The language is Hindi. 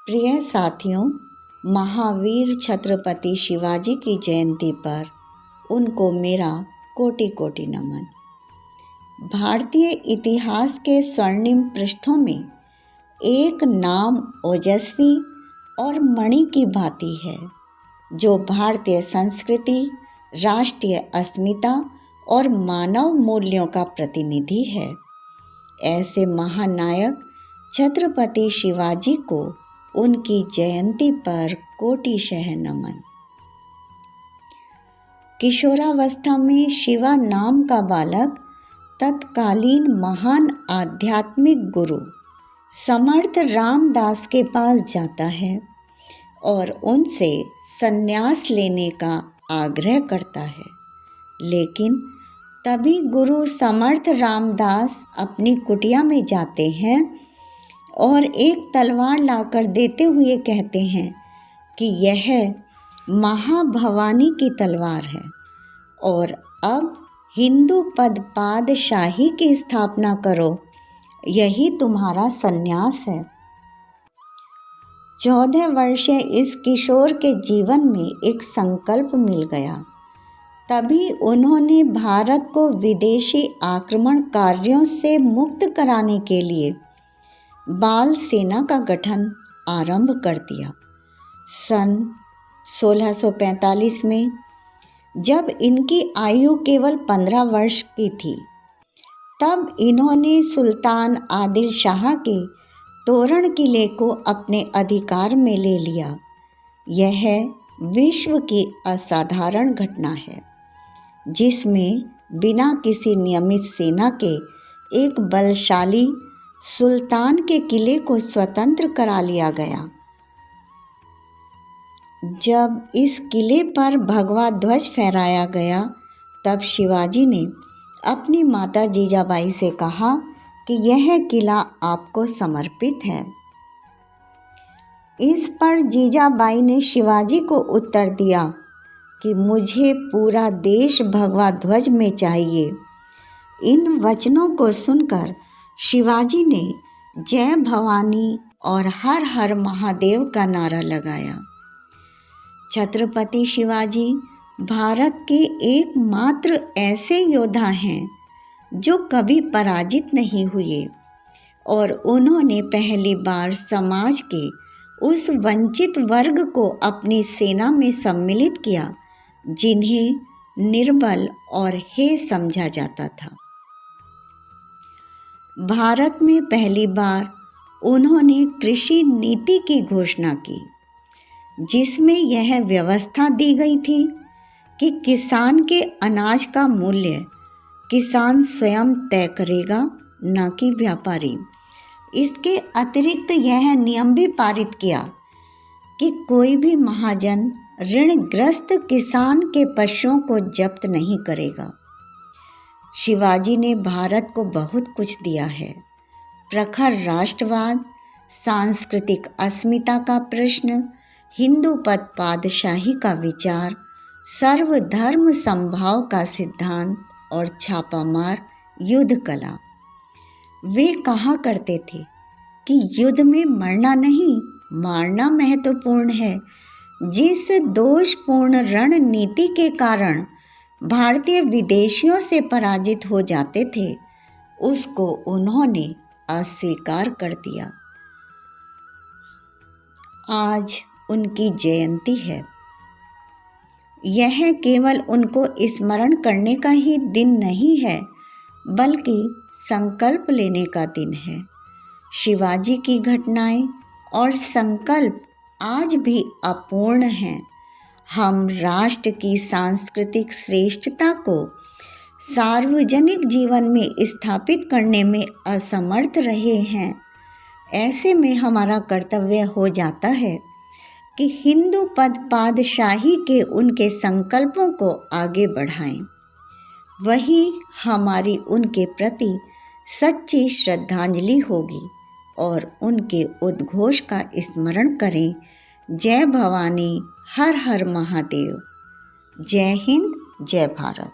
प्रिय साथियों, महावीर छत्रपति शिवाजी की जयंती पर उनको मेरा कोटि कोटि नमन। भारतीय इतिहास के स्वर्णिम पृष्ठों में एक नाम ओजस्वी और मणि की भांति है, जो भारतीय संस्कृति, राष्ट्रीय अस्मिता और मानव मूल्यों का प्रतिनिधि है। ऐसे महानायक छत्रपति शिवाजी को उनकी जयंती पर कोटिशः नमन। किशोरावस्था में शिवा नाम का बालक तत्कालीन महान आध्यात्मिक गुरु समर्थ रामदास के पास जाता है और उनसे संन्यास लेने का आग्रह करता है, लेकिन तभी गुरु समर्थ रामदास अपनी कुटिया में जाते हैं और एक तलवार लाकर देते हुए कहते हैं कि यह महाभवानी की तलवार है और अब हिंदू पद पादशाही की स्थापना करो, यही तुम्हारा संन्यास है। 14 वर्षीय इस किशोर के जीवन में एक संकल्प मिल गया। तभी उन्होंने भारत को विदेशी आक्रमणकारियों से मुक्त कराने के लिए बाल सेना का गठन आरंभ कर दिया। सन 1645 में जब इनकी आयु केवल 15 वर्ष की थी, तब इन्होंने सुल्तान आदिल शाह के तोरण किले को अपने अधिकार में ले लिया। यह विश्व की असाधारण घटना है, जिसमें बिना किसी नियमित सेना के एक बलशाली सुल्तान के किले को स्वतंत्र करा लिया गया। जब इस किले पर भगवा ध्वज फहराया गया, तब शिवाजी ने अपनी माता जीजाबाई से कहा कि यह किला आपको समर्पित है। इस पर जीजाबाई ने शिवाजी को उत्तर दिया कि मुझे पूरा देश भगवा ध्वज में चाहिए। इन वचनों को सुनकर शिवाजी ने जय भवानी और हर हर महादेव का नारा लगाया। छत्रपति शिवाजी भारत के एकमात्र ऐसे योद्धा हैं जो कभी पराजित नहीं हुए और उन्होंने पहली बार समाज के उस वंचित वर्ग को अपनी सेना में सम्मिलित किया, जिन्हें निर्बल और हे समझा जाता था। भारत में पहली बार उन्होंने कृषि नीति की घोषणा की, जिसमें यह व्यवस्था दी गई थी कि किसान के अनाज का मूल्य किसान स्वयं तय करेगा, न कि व्यापारी। इसके अतिरिक्त यह नियम भी पारित किया कि कोई भी महाजन ऋणग्रस्त किसान के पशुओं को जब्त नहीं करेगा। शिवाजी ने भारत को बहुत कुछ दिया है। प्रखर राष्ट्रवाद, सांस्कृतिक अस्मिता का प्रश्न, हिंदू पद पादशाही का विचार, सर्वधर्म समभाव का सिद्धांत और छापामार युद्ध कला। वे कहा करते थे कि युद्ध में मरना नहीं, मारना महत्वपूर्ण है। जिस दोषपूर्ण रणनीति के कारण भारतीय विदेशियों से पराजित हो जाते थे, उसको उन्होंने अस्वीकार कर दिया। आज उनकी जयंती है। यह केवल उनको स्मरण करने का ही दिन नहीं है, बल्कि संकल्प लेने का दिन है। शिवाजी की घटनाएं और संकल्प आज भी अपूर्ण हैं। हम राष्ट्र की सांस्कृतिक श्रेष्ठता को सार्वजनिक जीवन में स्थापित करने में असमर्थ रहे हैं। ऐसे में हमारा कर्तव्य हो जाता है कि हिंदू पद पादशाही के उनके संकल्पों को आगे बढ़ाएं। वही हमारी उनके प्रति सच्ची श्रद्धांजलि होगी और उनके उद्घोष का स्मरण करें। जय भवानी, हर हर महादेव। जय हिंद, जय भारत।